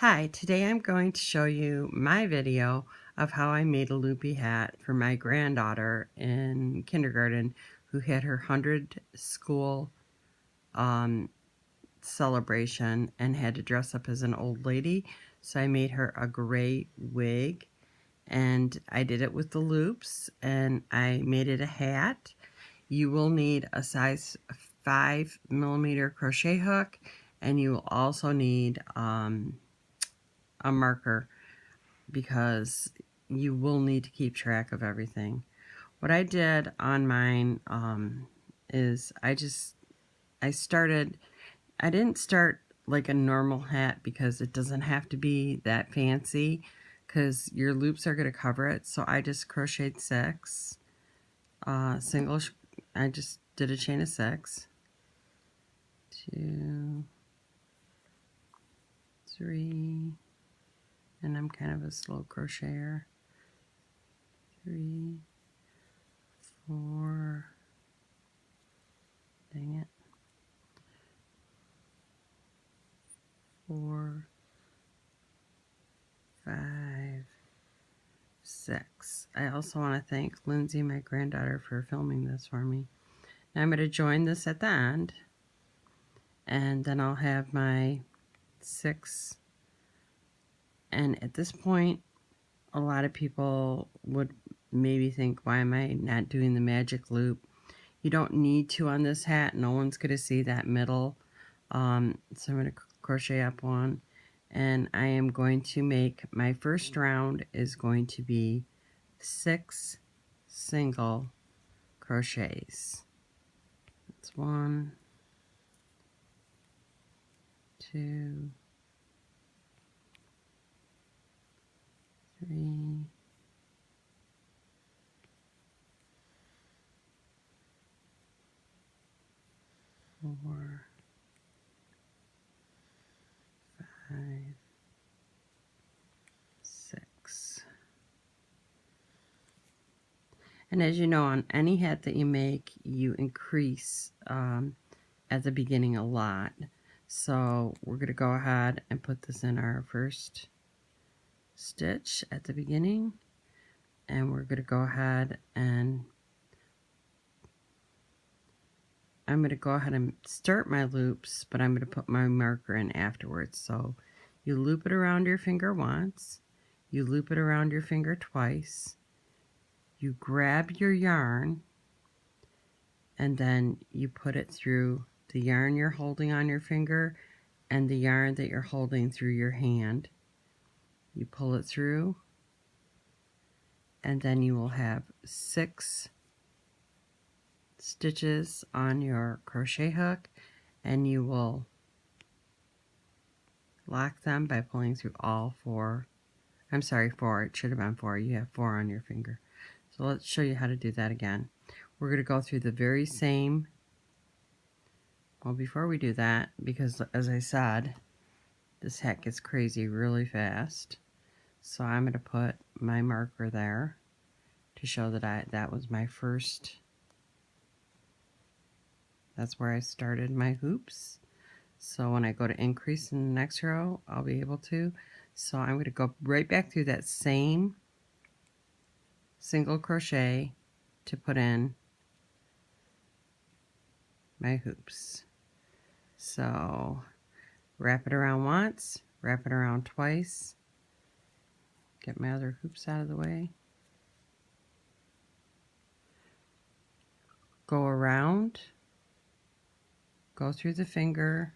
Hi, today I'm going to show you my video of how I made a loopy hat for my granddaughter in kindergarten who had her 100 school celebration and had to dress up as an old lady. So I made her a gray wig and I did it with the loops and I made it a hat. You will need a size 5mm crochet hook, and you will also need a marker because you will need to keep track of everything. What I did on mine is I didn't start like a normal hat because it doesn't have to be that fancy because your loops are going to cover it. So I just crocheted 6 I just did a chain of 6, 2, 3, and I'm kind of a slow crocheter. 3, 4, dang it, 4, 5, 6. I also want to thank Lindsay, my granddaughter, for filming this for me. Now I'm going to join this at the end, and then I'll have my 6. And at this point, a lot of people would maybe think, why am I not doing the magic loop? You don't need to on this hat. No one's going to see that middle. So I'm going to crochet up 1, and I am going to make my first round is going to be 6 single crochets. That's 1, 2, 3, 4, 5, 6. And as you know, on any hat that you make, you increase at the beginning a lot. So we're going to go ahead and put this in our first stitch at the beginning, and we're going to go ahead and I'm going to go ahead and start my loops, but I'm going to put my marker in afterwards. So you loop it around your finger once, you loop it around your finger twice, you grab your yarn, and then you put it through the yarn you're holding on your finger and the yarn that you're holding through your hand. You pull it through, and then you will have 6 stitches on your crochet hook, and you will lock them by pulling through all 4. I'm sorry, 4. It should have been 4. You have 4 on your finger. So let's show you how to do that again. We're going to go through the very same. Well, before we do that, because as I said, this hat gets crazy really fast. So I'm going to put my marker there to show that that was my first. That's where I started my hoops. So when I go to increase in the next row, I'll be able to. So I'm going to go right back through that same single crochet to put in my hoops. So wrap it around once, wrap it around twice, get my other hoops out of the way, go around, go through the finger,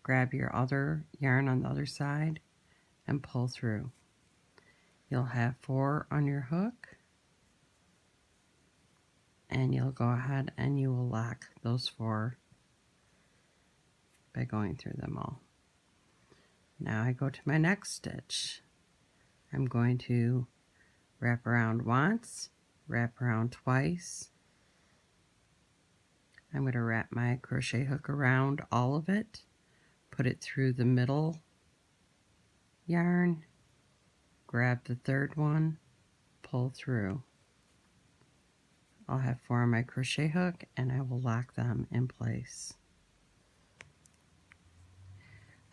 grab your other yarn on the other side, and pull through. You'll have 4 on your hook, and you'll go ahead and you will lock those 4 by going through them all. Now I go to my next stitch. I'm going to wrap around once, wrap around twice. I'm going to wrap my crochet hook around all of it, put it through the middle yarn, grab the 3rd one, pull through. I'll have 4 on my crochet hook, and I will lock them in place.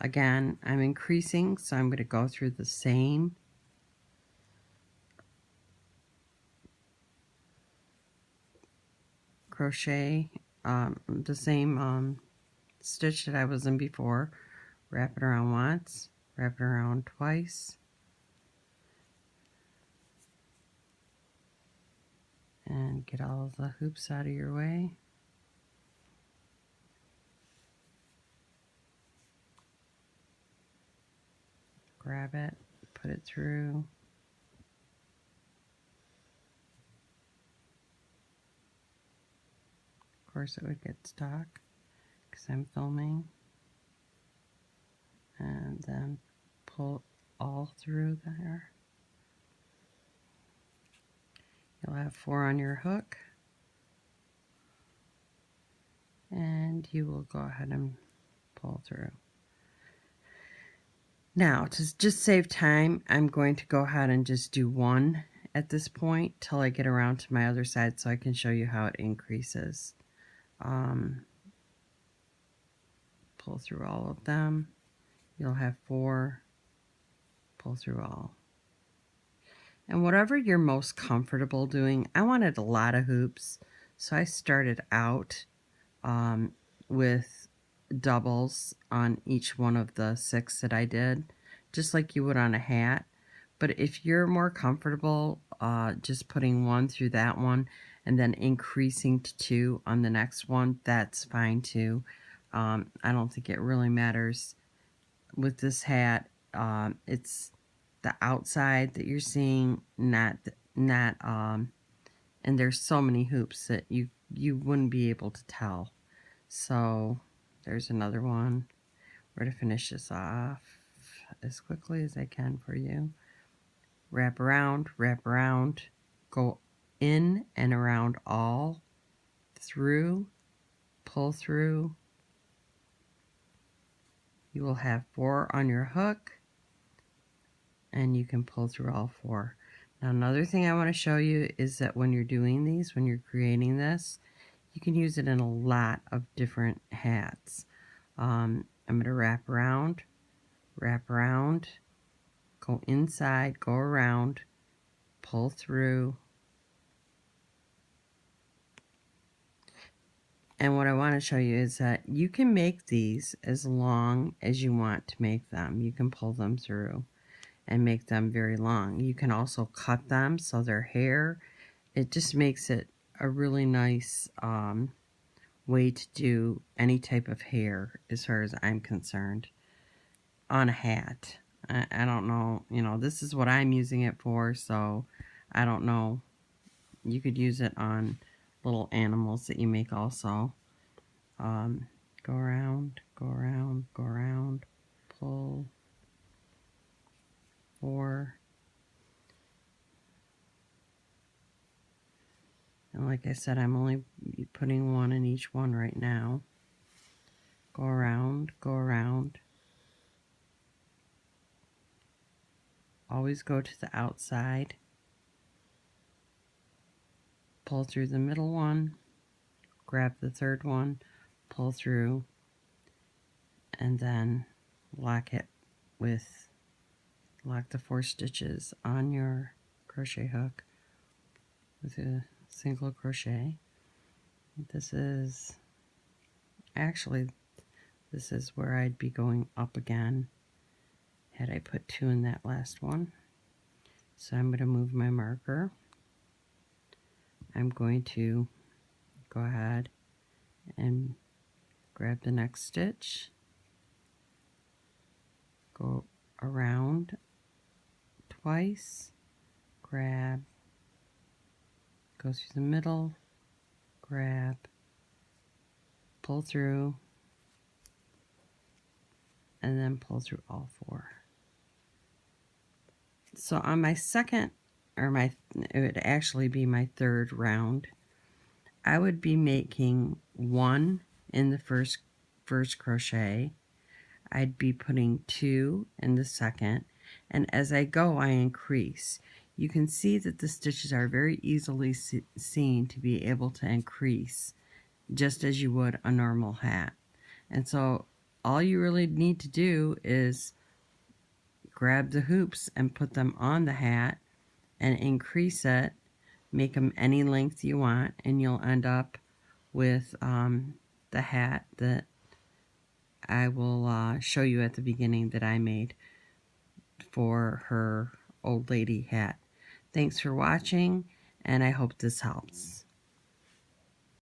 Again, I'm increasing, so I'm going to go through the same crochet, the same stitch that I was in before. Wrap it around once, wrap it around twice, and get all of the hoops out of your way. Grab it, put it through. Of course it would get stuck because I'm filming. And then pull all through there. You'll have 4 on your hook. And you will go ahead and pull through. Now, to just save time, I'm going to go ahead and just do 1 at this point till I get around to my other side so I can show you how it increases. Pull through all of them. You'll have 4. Pull through all. And whatever you're most comfortable doing, I wanted a lot of hoops, so I started out with doubles on each one of the 6 that I did, just like you would on a hat. But if you're more comfortable just putting 1 through that one and then increasing to 2 on the next one, that's fine too. I don't think it really matters with this hat. It's the outside that you're seeing, not and there's so many hoops that you wouldn't be able to tell. So there's another one. We're to finish this off as quickly as I can for you. Wrap around, go in and around all, through, pull through. You will have 4 on your hook, and you can pull through all 4. Now, another thing I want to show you is that when you're doing these, when you're creating this, you can use it in a lot of different hats. I'm going to wrap around, go inside, go around, pull through. And what I want to show you is that you can make these as long as you want to make them. You can pull them through and make them very long. You can also cut them so they're hair. It just makes it a really nice way to do any type of hair as far as I'm concerned on a hat. I don't know, you know, this is what I'm using it for, so I don't know. You could use it on little animals that you make also. Go around, pull, 4. And like I said, I'm only putting 1 in each one right now. Go around. Always go to the outside. Pull through the middle one. Grab the third one. Pull through. And then lock the 4 stitches on your crochet hook with a single crochet. This is where I'd be going up again had I put 2 in that last one. So I'm going to move my marker. I'm going to go ahead and grab the next stitch, go around twice, grab, go through the middle, grab, pull through, and then pull through all 4. So on my second, it would actually be my 3rd round, I would be making 1 in the first crochet. I'd be putting 2 in the second, and as I go, I increase. You can see that the stitches are very easily seen to be able to increase, just as you would a normal hat. And so all you really need to do is grab the hoops and put them on the hat and increase it, make them any length you want, and you'll end up with the hat that I will show you at the beginning that I made for her old lady hat. Thanks for watching, and I hope this helps.